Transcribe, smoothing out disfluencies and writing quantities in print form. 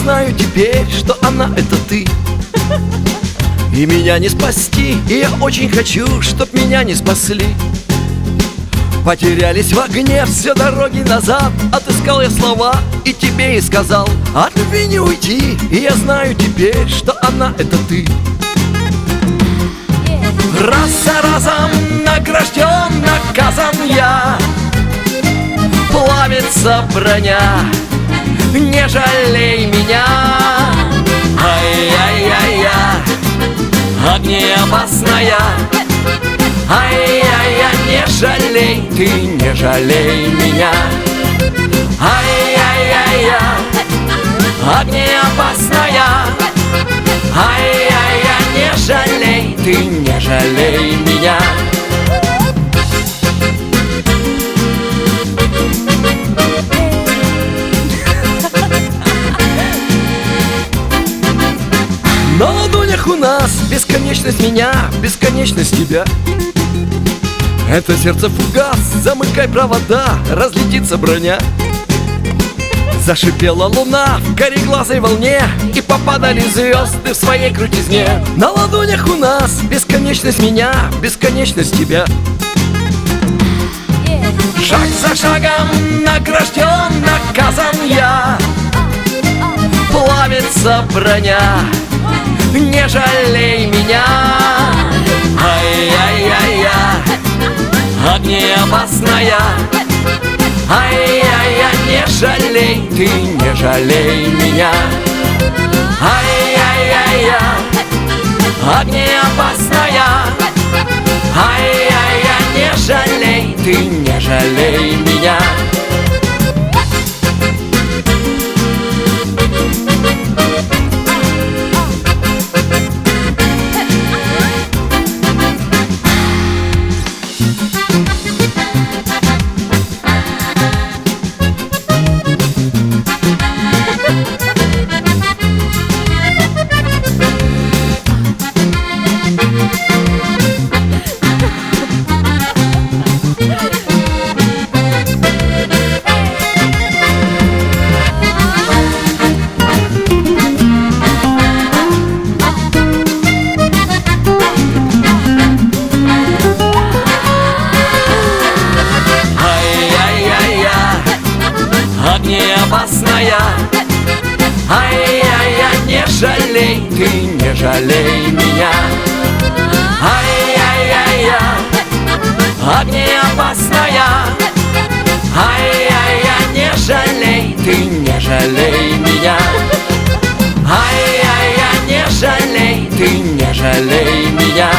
знаю теперь, что она — это ты. И меня не спасти, и я очень хочу, чтоб меня не спасли. Потерялись в огне все дороги назад. Отыскал я слова и тебе и сказал: от любви не уйти. И я знаю теперь, что она — это ты. Раз за разом награжден, наказан я. Плавится броня, не жалей меня. Ай-яй-яй-я, огнеопасная. Ай-яй-яй, не жалей, ты не жалей меня. Ай-яй-яй-я, огнеопасная. Ай-яй-яй, не жалей, ты не жалей меня. На ладонях у нас бесконечность меня, бесконечность тебя. Это сердце фугас, замыкай провода, разлетится броня. Зашипела луна в кореглазой волне, и попадали звезды в своей крутизне. На ладонях у нас бесконечность меня, бесконечность тебя. Шаг за шагом награжден, наказан я. Плавится броня, не жалей меня. Ай-яй-яй-я, огнеопасная. Ай-яй-яй, не жалей, ты не жалей меня. Ай-яй-яй-я, огнеопасная. Ай-яй-яй, не жалей, ты не жалей меня. Огнеопасная. Ай-яй-яй, не жалей, ты не жалей меня. Ай-яй-яй-я, огнеопасная. Ай-яй-яй, не жалей, ты не жалей меня. Ай-яй-яй, не жалей, ты не жалей меня.